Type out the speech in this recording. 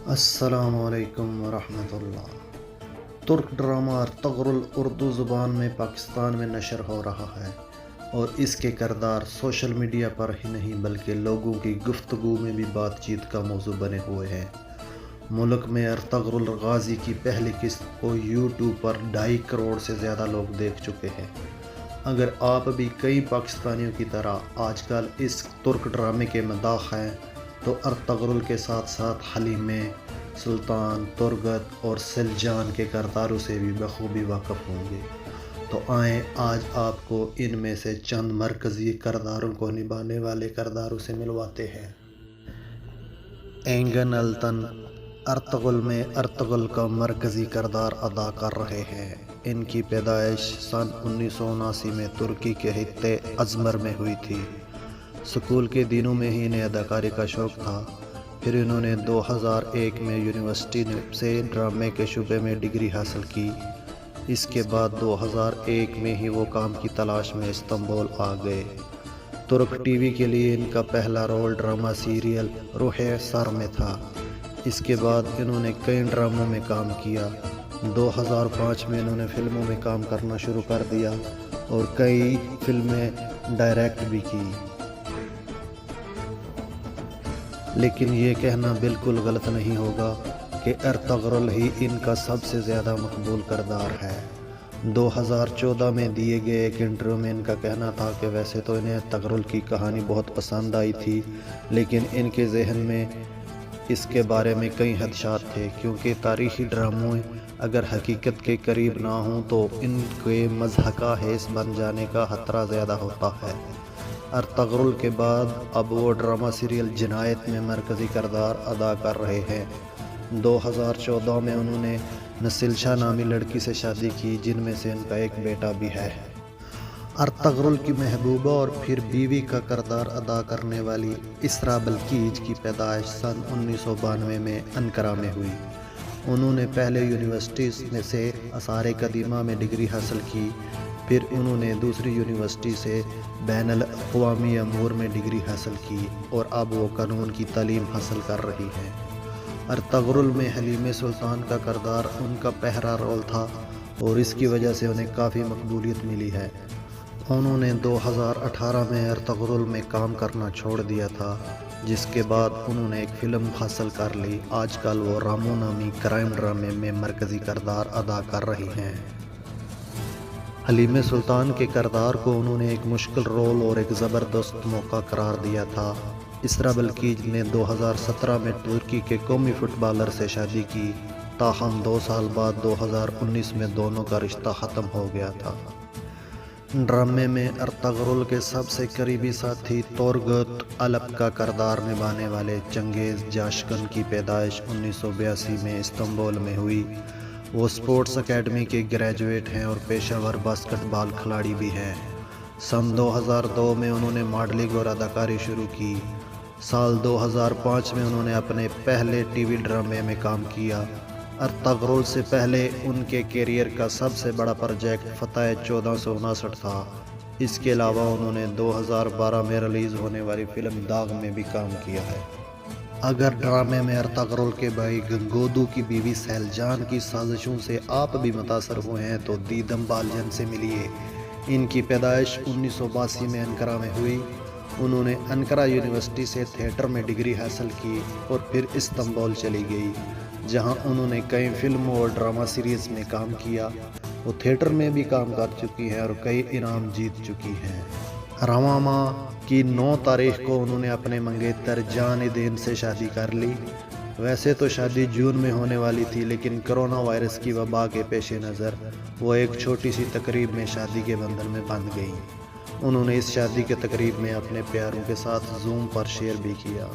السلام علیکم ورحمۃ اللہ۔ ترک ڈرامہ ارطغرل اردو زبان میں پاکستان میں نشر ہو رہا ہے اور اس کے کردار سوشل میڈیا پر ہی نہیں بلکہ لوگوں کی گفتگو میں بھی بات چیت کا موضوع بنے ہوئے ہیں۔ ملک میں ارطغرل غازی کی پہلی قسط کو یوٹیوب پر 2.5 کروڑ سے زیادہ لوگ دیکھ چکے ہیں۔ اگر آپ بھی کئی پاکستانیوں کی طرح آج کل اس ترک ڈرامے کے مداح ہیں تو ارطغرل کے ساتھ ساتھ حلیمے، سلطان، ترگت اور سلجان کے کرداروں سے بھی بخوبی واقف ہوں گے۔ تو آئیں آج آپ کو ان میں سے چند مرکزی کرداروں کو نبھانے والے کرداروں سے ملواتے ہیں۔ اینگن التن ارطغرل میں ارطغرل کا مرکزی کردار ادا کر رہے ہیں۔ ان کی پیدائش سن 1979 میں ترکی کے خطے ازمر میں ہوئی تھی۔ اسکول کے دنوں میں ہی انہیں اداکاری کا شوق تھا، پھر انہوں نے 2001 میں یونیورسٹی سے ڈرامے کے شعبے میں ڈگری حاصل کی۔ اس کے بعد 2001 میں ہی وہ کام کی تلاش میں استنبول آ گئے۔ ترک ٹی وی کے لیے ان کا پہلا رول ڈرامہ سیریل روح سر میں تھا۔ اس کے بعد انہوں نے کئی ڈراموں میں کام کیا۔ 2005 میں انہوں نے فلموں میں کام کرنا شروع کر دیا اور کئی فلمیں ڈائریکٹ بھی کی۔ لیکن یہ کہنا بالکل غلط نہیں ہوگا کہ ارطغرل ہی ان کا سب سے زیادہ مقبول کردار ہے۔ 2014 میں دیے گئے ایک انٹرویو میں ان کا کہنا تھا کہ ویسے تو انہیں ارطغرل کی کہانی بہت پسند آئی تھی، لیکن ان کے ذہن میں اس کے بارے میں کئی خدشات تھے، کیونکہ تاریخی ڈراموں اگر حقیقت کے قریب نہ ہوں تو ان کے مضحکہ خیز بن جانے کا خطرہ زیادہ ہوتا ہے۔ ارطغرل کے بعد اب وہ ڈرامہ سیریل جنایت میں مرکزی کردار ادا کر رہے ہیں۔ 2014 میں انہوں نے نسلشا نامی لڑکی سے شادی کی، جن میں سے ان کا ایک بیٹا بھی ہے۔ ارطغرل کی محبوبہ اور پھر بیوی کا کردار ادا کرنے والی اسرا بلکیج کی پیدائش سن 1992 میں انقرہ میں ہوئی۔ انہوں نے پہلے یونیورسٹی میں سے آثار قدیمہ میں ڈگری حاصل کی، پھر انہوں نے دوسری یونیورسٹی سے بین الاقوامی امور میں ڈگری حاصل کی اور اب وہ قانون کی تعلیم حاصل کر رہی ہیں۔ ارطغرل میں حلیمے سلطان کا کردار ان کا پہلا رول تھا اور اس کی وجہ سے انہیں کافی مقبولیت ملی ہے۔ انہوں نے 2018 میں ارطغرل میں کام کرنا چھوڑ دیا تھا، جس کے بعد انہوں نے ایک فلم حاصل کر لی۔ آج کل وہ رامو نامی کرائم ڈرامے میں مرکزی کردار ادا کر رہی ہیں۔ حلیمے سلطان کے کردار کو انہوں نے ایک مشکل رول اور ایک زبردست موقع قرار دیا تھا۔ اسرا بلکیج نے 2017 میں ترکی کے قومی فٹ بالر سے شادی کی، تاہم 2 سال بعد 2019 میں دونوں کا رشتہ ختم ہو گیا تھا۔ ڈرامے میں ارطغرل کے سب سے قریبی ساتھی تورگت الپ کا کردار نبھانے والے چنگیز جاشکن کی پیدائش 1982 میں استنبول میں ہوئی۔ وہ اسپورٹس اکیڈمی کے گریجویٹ ہیں اور پیشہ ور باسکٹ بال کھلاڑی بھی ہیں۔ سن 2002 میں انہوں نے ماڈلنگ اور اداکاری شروع کی۔ سال 2005 میں انہوں نے اپنے پہلے ٹی وی ڈرامے میں کام کیا۔ ارطغرل سے پہلے ان کے کیریئر کا سب سے بڑا پروجیکٹ فتح 1459 تھا۔ اس کے علاوہ انہوں نے 2012 میں ریلیز ہونے والی فلم داغ میں بھی کام کیا ہے۔ اگر ڈرامے میں ارطغرل کے بھائی گنگودو کی بیوی سلجان کی سازشوں سے آپ بھی متاثر ہوئے ہیں تو دیدم بالجن سے ملیے۔ ان کی پیدائش 1982 میں انقرہ میں ہوئی۔ انہوں نے انقرہ یونیورسٹی سے تھیٹر میں ڈگری حاصل کی اور پھر استنبول چلی گئی، جہاں انہوں نے کئی فلموں اور ڈرامہ سیریز میں کام کیا۔ وہ تھیٹر میں بھی کام کر چکی ہیں اور کئی انعام جیت چکی ہیں۔ رواں ماہ کی 9 تاریخ کو انہوں نے اپنے منگیتر جان دین سے شادی کر لی۔ ویسے تو شادی جون میں ہونے والی تھی، لیکن کرونا وائرس کی وبا کے پیش نظر وہ ایک چھوٹی سی تقریب میں شادی کے بندھن میں بندھ گئیں۔ انہوں نے اس شادی کے تقریب میں اپنے پیاروں کے ساتھ زوم پر شیئر بھی کیا۔